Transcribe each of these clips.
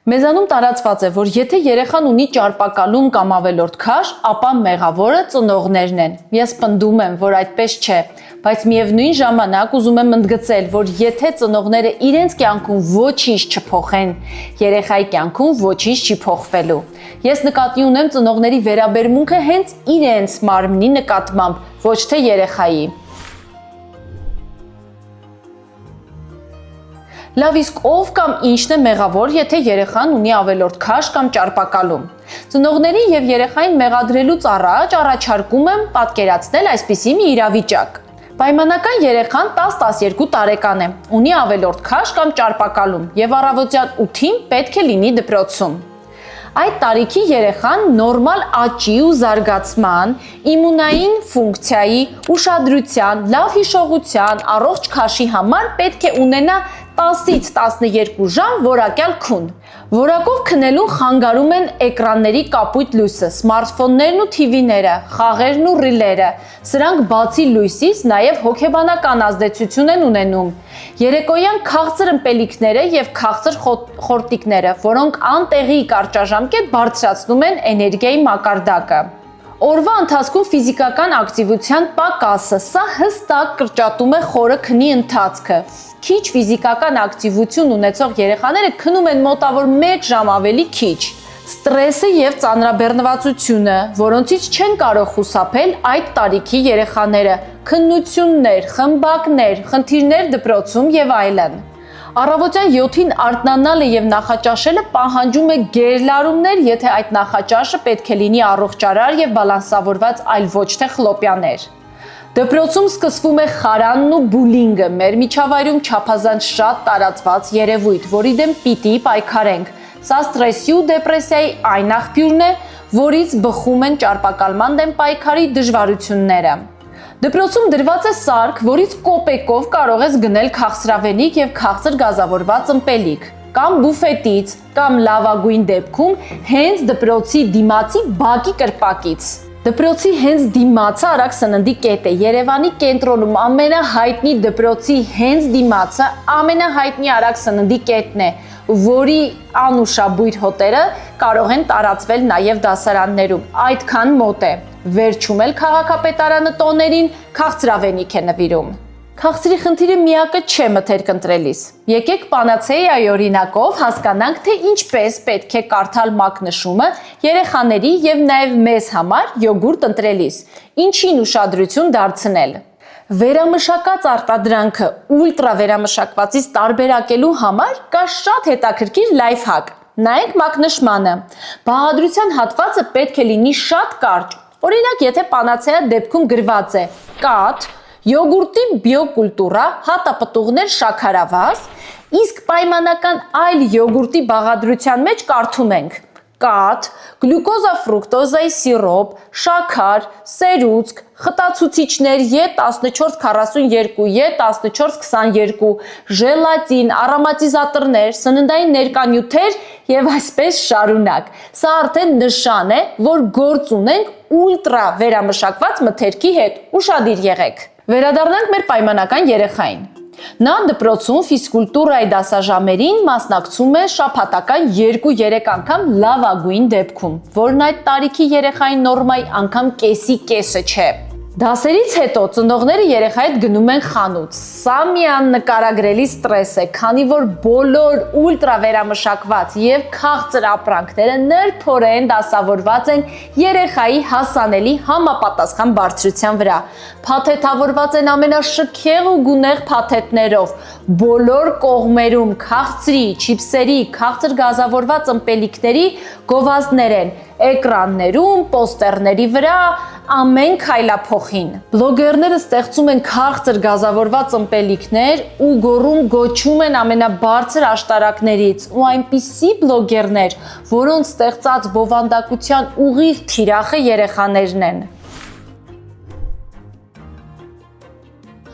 Մեզանում տարածված է, որ եթե երեխան ունի ճարպակալում կամ ավելորդ քաշ, ապա մեղավորը ծնողներն են։ Ես պնդում եմ, որ այդպես չէ, բայց միևնույն ժամանակ ուզում եմ ընդգծել, որ եթե ծնողները իրենց կյանքում ոչինչ չփոխեն, երեխայի կյանքում ոչինչ չի փոխվելու։ Ես նկատի ունեմ ծնողների վերաբերմունքը հենց իրենց մարմնի նկատմամբ, ոչ թե երեխայի։ Լավ, իսկ ով կամ ինչն է մեղավոր, եթե երեխան ունի ավելորդ քաշ կամ ճարպակալում։ Ծնողների եւ երեխային մեղադրելուց առաջ առաջարկում եմ պատկերացնել այսպիսի մի իրավիճակ։ Պայմանական երեխան 10-12 տարեկան է, ունի ավելորդ քաշ կամ ճարպակալում եւ առավոտյան 8-ին պետք է լինի դպրոցում։ Այդ տարիքի երեխան նորմալ աճի ու զարգացման, իմունային ֆունկցիայի, ուշադրության, լավ հիշողության, առողջ քաշի համար պետք է ունենա 10-ից 12 ժամ որակյալ քուն։ Որակով քնելուն խանգարում են էկրանների կապույտ լույսը, սմարթֆոններն ու թիվիները, խաղերն ու ռիլերը։ Սրանք բացի լույսից նաև հոգեբանական ազդեցություն են ունենում։ Երեկոյան քաղցր ըմպելիքները եւ քաղցր խորտիկները, որոնք անտեղի կարճաժամկետ բարձրացնում են էներգիայի մակարդակը։ Օրվա ընթացքում ֆիզիկական ակտիվության պակասը, սա հստակ կրճատում է խորը քնի ընթացքը։ Քիչ ֆիզիկական ակտիվություն ունեցող երեխաները քնում են մոտավոր 1 ժամ ավելի քիչ։ Ստրեսը եւ ծանրաբեռնվածությունը, որոնցից չեն կարող խուսափել այդ տարիքի երեխաները, քննություններ, խմբակներ, խնդիրներ դպրոցում եւ այլն։ Առավոտյան 7-ին արթնանալը եւ նախաճաշելը պահանջում է գերլարումներ, եթե այդ նախաճաշը պետք է լինի առողջարար եւ բալանսավորված, այլ ոչ թե խլոպյաներ։ Դպրոցում սկսվում է խարանն ու բուլինգը, մեր միջավայրում չափազանց շատ տարածված երևույթ, որի դեմ պիտի պայքարենք։ Սա ստրեսի ու դեպրեսիայի այն աղբյուրն է, որից բխում են ճարպակալման դեմ պայքարի դժվարությունները։ Դպրոցում դրված է սարք, որից կոպեկով կարող ես գնել քաղցրավենիք եւ քաղցր գազավորված ըմպելիք, կամ բուֆետից, կամ լավագույն դեպքում հենց դպրոցի դիմացի բակի կրպակից։ Դպրոցի հենց դիմացը Արաքս սննդի կետ է։ Երևանի կենտրոնում ամենահայտնի դպրոցի հենց դիմացը ամենահայտնի Արաքս սննդի կետն է, որի անուշաբույր հոտերը կարող են տարածվել նաև դասարաններում։ Այդքան մոտ է։ Վերջում էլ քաղաքապետարանը տոներին քաղցրավենիք է նվիրում։ Քաղցրի խնդիրը միակը չէ մթերք ընտրելիս։ Եկեք պանացեայի օրինակով հասկանանք, թե ինչպես պետք է կարդալ մակնշումը երեխաների եւ նաեւ մեզ համար յոգուրտ ընտրելիս։ Ինչին ուշադրություն դարձնել։ Վերամշակած արտադրանքը ուլտրա վերամշակվածից տարբերակելու համար կա շատ հետաքրքիր լայֆհակ։ Նայենք մակնշմանը։ Բաղադրության հատվածը պետք է լինի շատ կարճ։ Օրինակ, եթե պանացեա դեպքում գրված է կաթ, յոգուրտի բիոկուլտուրա, հատապտուղներ շաքարավազ, իսկ պայմանական այլ յոգուրտի բաղադրության մեջ կարդում ենք կաթ, գլյուկոզա ֆրուկտոզայի սիրոպ, շաքար, սերուցք, խտացուցիչներ E1442, E1422, ժելատին, արոմատիզատորներ, սննդային ներկանյութեր եւ այսպես շարունակ։ Սա արդեն նշան է, որ գործ ունենք ուլտրա վերամշակված մթերքի հետ։ Ուշադիր եղեք։ Վերադառնանք մեր պայմանական երեխային։ Նա դպրոցում ֆիզկուլտուրայի դասաժամերին մասնակցում է շաբաթական 2-3 անգամ լավագույն դեպքում, որն այդ տարիքի երեխայի նորմայի անգամ կեսի կեսը չէ։ Դասերից հետո ծնողները երեխայի հետ գնում են խանութ։ Սա մի աննկարագրելի ստրես է, քանի որ բոլոր ուլտրա վերամշակված եւ քաղցր ապրանքները նրբորեն դասավորված են երեխայի հասանելի համապատասխան բարձրության վրա։ Փաթեթավորված են ամենաշքեղ ու գունեղ փաթեթներով։ Բոլոր կողմերում քաղցրի, չիպսերի, քաղցր գազավորված ըմպելիքների գովազդներ են։ Էկրաններում, պոստերների վրա, ամեն քայլափոխին։ Բլոգերները ստեղծում են քաղցր գազավորված ըմպելիքներ ու գոչում են ամենաբարձր աշտարակներից ու այնպիսի բլոգերներ, որոնց ստեղծած բովանդակության ուղիղ թիրախը երեխաներն են։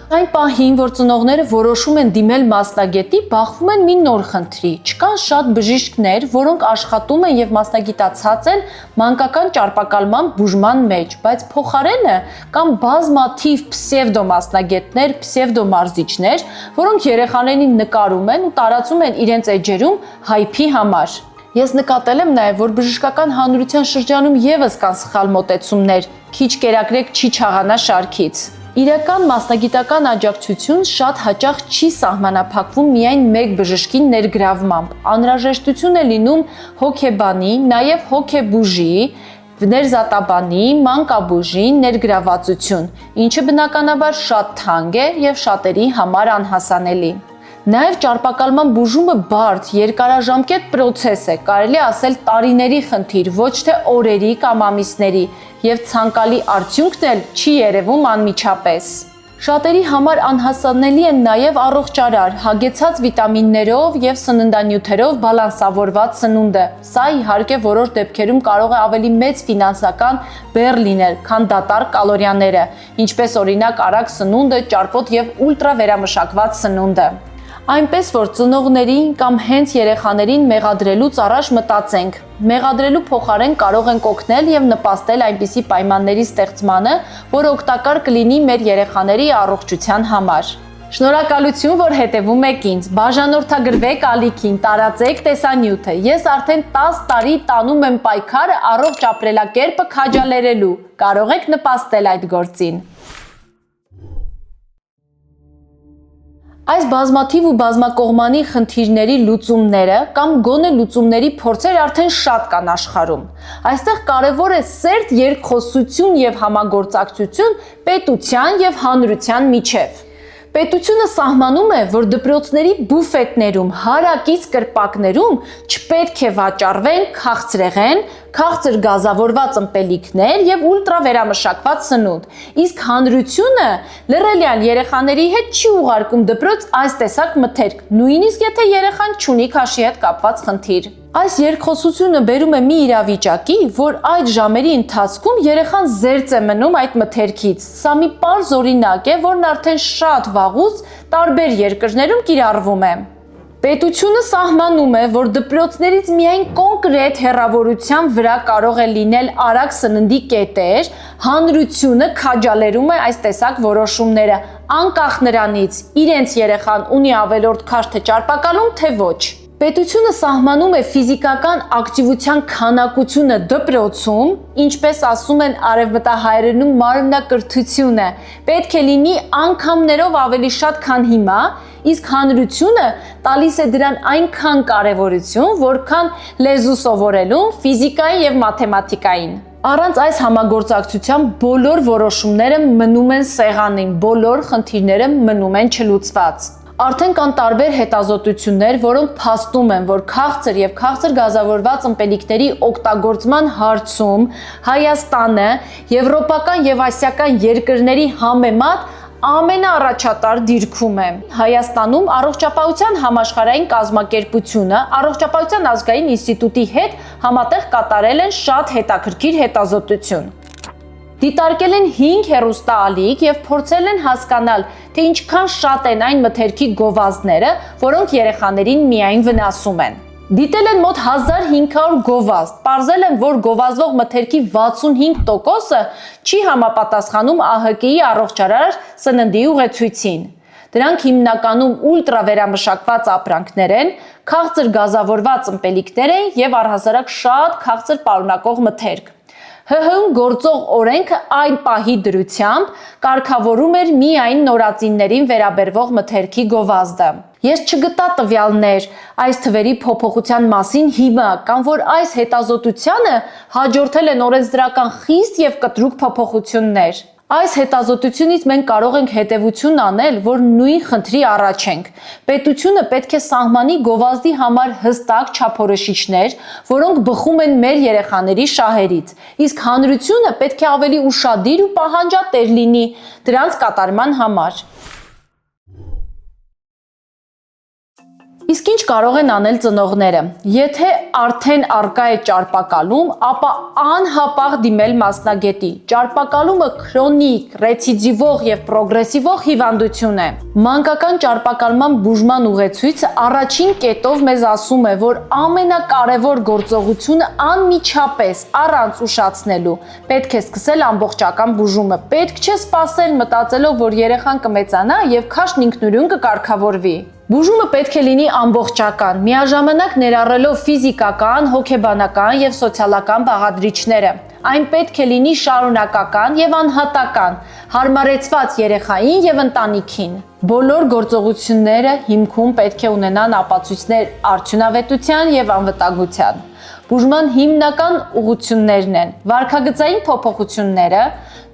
Այն պահին, որ ծնողները որոշում են դիմել մասնագետի, բախվում են մի նոր խնդրի։ Չկան շատ բժիշկներ, որոնք աշխատում են եւ մասնագիտացած են մանկական ճարպակալման բուժման մեջ, բայց փոխարենը կան բազմաթիվ պսևդոմասնագետներ, պսևդոմարզիչներ, որոնք երեխաներին նկարում են ու տարածում են իրենց էջերում հայփի համար։ Ես նկատել եմ նաև, որ բժշկական հանրության շրջանում եւս կան սխալ մոտեցումներ, քիչ կերակրեք չի չաղանա շարքից։ Իրական մասնագիտական աջակցություն շատ հաճախ չի սահմանափակվում միայն մեկ բժշկի ներգրավմամբ։ Անհրաժեշտություն է լինում հոգեբանի, նաև հոգեբուժի, ներզատաբանի, մանկաբուժի ներգրավվածություն, ինչը բնականաբար շատ թանկ է եւ շատերի համար անհասանելի։ Նաև ճարպակալման բուժումը բարդ, երկարաժամկետ պրոցես է, կարելի ասել տարիների խնդիր, ոչ թե օրերի կամ ամիսների, եւ ցանկալի արդյունքն էլ չի երևում անմիջապես։ Շատերի համար անհասանելի է նաև առողջարար, հագեցած վիտամիններով եւ սննդանյութերով բալանսավորված սնունդը։ Սա իհարկե որոշ դեպքերում կարող է ավելի մեծ ֆինանսական բեռ լինել, քան դատարկ կալորիաները, ինչպես օրինակ արագ սնունդը, ճարպոտ եւ ուլտրա վերամշակված սնունդը։ Այնպես որ ծնողներին կամ հենց երեխաներին մեղադրելուց առաջ մտածենք։ Մեղադրելու փոխարեն կարող ենք օգնել եւ նպաստել այնպիսի պայմանների ստեղծմանը, որ օգտակար կլինի մեր երեխաների առողջության համար։ Շնորհակալություն, որ հետևում եք ինձ։ Բաժանորդագրվեք ալիքին, տարածեք տեսանյութը։ Ես արդեն 10 տարի տանում եմ պայքարը առողջ ապրելակերպը քաջալերելու։ Կարող եք նպաստել այդ գործին։ Այս բազմաթիվ ու բազմակողմանի խնդիրների լուծումները կամ գոնե լուծումների փորձեր արդեն շատ կան աշխարհում։ Այստեղ կարևոր է սերտ երկխոսություն եւ համագործակցություն պետության եւ հանրության միջև։ Պետությունը սահմանում է, որ դպրոցների բուֆետներում, հարակից կրպակներում չպետք է վաճառվեն քաղցրեղեն, քաղցր գազավորված ըմպելիքներ եւ ուլտրա վերամշակված սնունդ։ Իսկ հանրությունը լրելյան երեխաների հետ չի ուղարկում դպրոց այս տեսակ մթերք, նույնիսկ եթե երեխան չունի քաշի հետ կապված խնդիր։ Այս երկխոսությունը բերում է մի իրավիճակի, որ այդ ժամերի ընթացքում երեխան զերծ է մնում այդ մթերքից։ Սա մի պարզ օրինակ է, որն արդեն շատ վաղուց տարբեր երկրներում կիրառվում է։ Պետությունը սահմանում է, որ դպրոցներից միայն կոնկրետ հեռավորության վրա կարող է լինել արագ սննդի կետեր, հանրությունը քաջալերում է այս տեսակ որոշումները, անկախ նրանից իրենց երեխան ունի ավելորդ քաշ թե ճարպակալում, թե ոչ։ Պետությունը սահմանում է ֆիզիկական ակտիվության քանակությունը դպրոցում, ինչպես ասում են արևմտահայերենում մարմնակրթությունը, պետք է լինի անգամներով ավելի շատ, քան հիմա, իսկ հանրությունը տալիս է դրան այնքան կարևորություն, որքան լեզու սովորելուն, ֆիզիկային եւ մաթեմատիկային։ Առանց այս համագործակցության բոլոր որոշումները մնում են սեղանին, բոլոր խնդիրները մնում են չլուծված։ Արդեն կան տարբեր հետազոտություններ, որոնք փաստում են, որ քաղցր եւ քաղցր գազավորված ըմպելիքների օգտագործման հարցում Հայաստանը եվրոպական եւ ասիական երկրների համեմատ ամենաառաջատար դիրքում է։ Հայաստանում առողջապահության համաշխարհային կազմակերպությունը Առողջապահության ազգային ինստիտուտի հետ համատեղ կատարել են շատ հետաքրքիր հետազոտություն։ Դիտարկել են 5 հեռուստաալիք եւ փորձել են հասկանալ, թե ինչքան շատ են այն մթերքի գովազդները, որոնք երեխաներին միայն վնասում են։ Դիտել են մոտ 1500 գովազդ, պարզել են, որ գովազդվող մթերքի 65%-ը չի համապատասխանում ԱՀԿ-ի առողջարար սննդի ուղեցույցին։ Դրանք հիմնականում ուլտրա վերամշակված ապրանքներ են, քաղցր գազավորված ըմպելիքներ են եւ առհասարակ շատ քաղցր պարունակող մթերք։ ՀՀ-ում գործող օրենքը այն պահի դրությամբ կարգավորում էր միայն նորածիններին վերաբերվող մթերքի գովազդը։ Ես չգտա տվյալներ այս թվերի փոփոխության մասին հիմա, կամ որ այս հետազոտությանը հաջորդել են օրենսդրական խիստ եւ կտրուկ փոփոխություններ։ Այս հետազոտությունից մենք կարող ենք հետևություն անել, որ նույն խնդրի առաջ ենք։ Պետությունը պետք է սահմանի գովազդի համար հստակ չափորոշիչներ, որոնք բխում են մեր երեխաների շահերից, իսկ հանրությունը պետք է ավելի ուշադիր ու պահանջատեր լինի դրանց կատարման համար։ Իսկ ինչ կարող են անել ծնողները։ Եթե արդեն արկա է ճարպակալում, ապա անհապաղ դիմել մասնագետի։ Ճարպակալումը քրոնիկ, ռեցիդիվող եւ պրոգրեսիվող հիվանդություն է։ Մանկական ճարպակալման բուժման ուղեցույցը առաջին կետով մեզ ասում է, որ ամենակարևոր գործողությունը անմիջապես առանց ուշացնելու պետք է սկսել ամբողջական բուժումը։ Պետք չէ սպասել մտածելով, որ երեխան կմեծանա եւ քաշն ինքնուրույն կկարգավորվի։ Բուժումը պետք է լինի ամբողջական, միաժամանակ ներառելով ֆիզիկական, հոգեբանական եւ սոցիալական բաղադրիչները։ Այն պետք է լինի շարունակական եւ անհատական, հարմարեցված երեխային եւ ընտանիքին։ Բոլոր գործողությունները հիմքում պետք է ունենան ապացույցներ արդյունավետության եւ անվտանգության։ Բուժման հիմնական ուղղություններն են վարքագծային փոփոխությունները,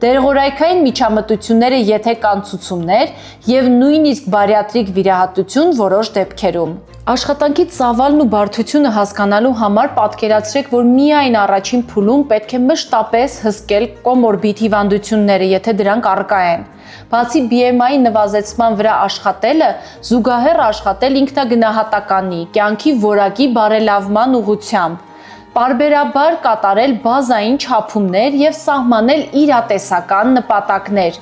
դերողորայքային միջամտությունները, եթե կան ցուցումներ, եւ նույնիսկ բարիատրիկ վիրահատություն որոշ դեպքերում։ Աշխատանքի ծավալն ու բարդությունը հասկանալու համար պատկերացրեք, որ միայն առաջին փուլում պետք է մշտապես հսկել կոմորբիդ հիվանդությունները, եթե դրանք առկա են։ Բացի BMI նվազեցման վրա աշխատելը, զուգահեռ աշխատել ինքնագնահատականի, կյանքի որակի բարելավման ուղղությամբ, պարբերաբար կատարել բազային չափումներ եւ սահմանել իրատեսական նպատակներ,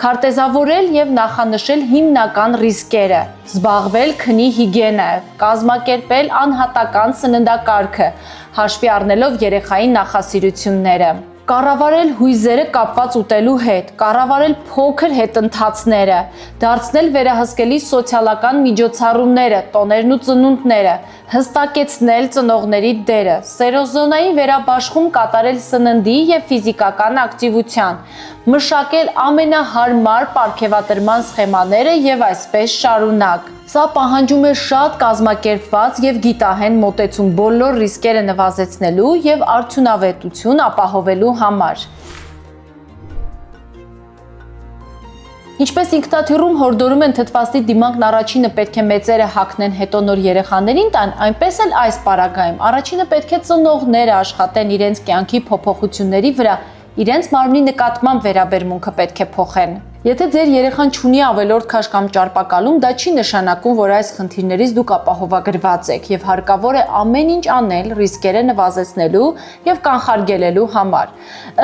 քարտեզավորել եւ նախանշել հիմնական ռիսկերը, զբաղվել քնի հիգիենայով, կազմակերպել անհատական սննդակարգը, հաշվի առնելով երեխայի նախասիրությունները, կառավարել հույզերը կապված ուտելու հետ, կառավարել փոքր հետընթացները, դարձնել վերահսկելի սոցիալական միջոցառումները, տոներն ու ծնունդները, հստակեցնել ծնողների դերը, սերոզոնային վերաբաշխում կատարել սննդի եւ ֆիզիկական ակտիվության, մշակել ամենահարմար պարգևատրման սխեմաները եւ այսպես շարունակ։ Սա պահանջում է շատ կազմակերպված եւ գիտահեն մոտեցում բոլոր ռիսկերը նվազեցնելու եւ արդյունավետություն ապահովելու համար։ Ինչպես ինքնաթիռում հորդորում են թթվասնի դիմանկն առաջինը պետք է մեծերը հագնեն, հետո նոր երեխաներին տան, այնպես էլ այս պարագայում առաջինը պետք է ծնողները աշխատեն իրենց կյանքի փոփոխությունների վրա, իրենց մարմնի նկատմամբ վերաբերմունքը պետք է փոխեն։ Եթե ձեր երեխան չունի ավելորդ քաշ կամ ճարպակալում, դա չի նշանակում, որ այս խնդիրներից դուք ապահովագրված եք եւ հարկավոր է ամեն ինչ անել ռիսկերը նվազեցնելու եւ կանխարգելելու համար։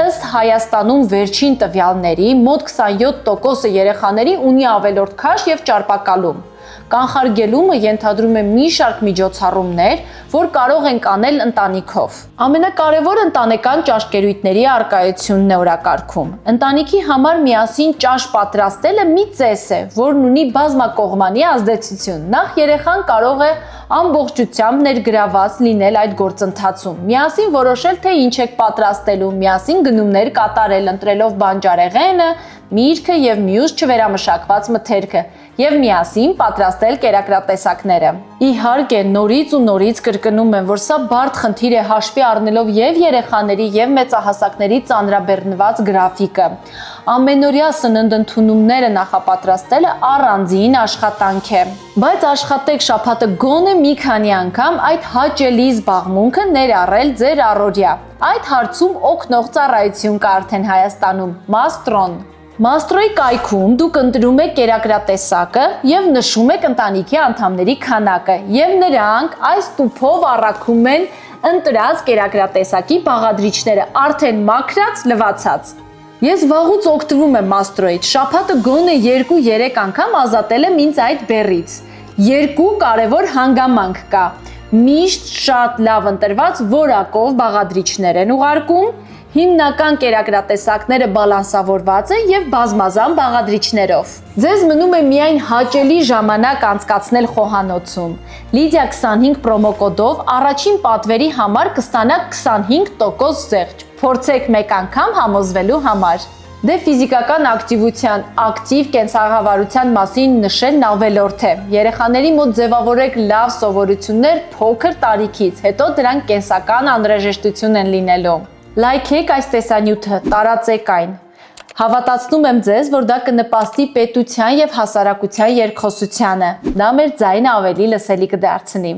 Ըստ Հայաստանում վերջին տվյալների, մոտ 27% երեխաների ունի ավելորդ քաշ եւ ճարպակալում։ Կանխարգելումը ենթադրում է մի շարք միջոցառումներ, որ կարող ենք անել ընտանիքով։ Ամենակարևորը ընտանեկան ճաշկերույթների առկայությունն է օրակարգում։ Ընտանիքի համար միասին ճաշ պատրաստելը մի ծես է, որն ունի բազմակողմանի ազդեցություն։ Նախ երեխան կարող է ամբողջությամբ ներգրաված լինել այդ գործընթացում։ Միասին որոշել, թե ինչ եք պատրաստելու, միասին գնումներ կատարել, ընտրելով բանջարեղենը, միրգը եւ մյուս չվերամշակված մթերքը եւ միասին պատրաստել կերակրատեսակները։ Իհարկե, նորից ու նորից կրկնում եմ, որ սա բարդ խնդիր է հաշվի առնելով եւ երեխաների եւ մեծահասակների ծանրաբեռնված գրաֆիկը։ Ամենօրյա սննդընդունումները նախապատրաստելը առանձին աշխատանք է։ Բայց աշխատեք շաբաթը գոնե մի քանի անգամ այդ հաճելի զբաղմունքը ներառել ձեր առօրյա։ Այդ հարցում օգնող ծառայություն կա արդեն Հայաստանում՝ Mastrон։ Mastrոյի կայքում դուք ընտրում եք կերակրատեսակը եւ նշում եք ընտանիքի անդամների քանակը եւ նրանք այս տուփով առաքում են ընտրած կերակրատեսակի բաղադրիչները արդեն մաքրած, լվացած։ Ես վաղուց օգտվում եմ Mastrոյից, շաբաթը գոնե 2-3 անգամ ազատել եմ ինձ այդ բեռից։ Երկու կարևոր հանգամանք կա։ Միշտ շատ լավ ընտրված որակով բաղադրիչներ են ուղարկում, հիմնական կերակրատեսակները բալանսավորված են եւ բազմազան բաղադրիչներով։ Ձեզ մնում է միայն հաճելի ժամանակ անցկացնել խոհանոցում։ Լիդիա 25 պրոմոկոդով առաջին պատվերի համար կստանաք 25% զեղչ։ Փորձեք մեկ անգամ համոզվելու համար։ Դե ֆիզիկական ակտիվության, ակտիվ կենսաղավարության մասին նշելն ավելորդ է։ Երեխաների մոտ ձևավորեք լավ սովորություններ փոքր տարիքից, հետո դրանք կենսական անհրաժեշտություն են լինելու։ Լայքեք այս տեսանյութը, տարածեք այն։ Հավատացնում եմ ձեզ, որ դա կնպաստի պետության եւ հասարակության երկխոսությանը։ Դա մեր ձայնը ավելի լսելի կդարձնի։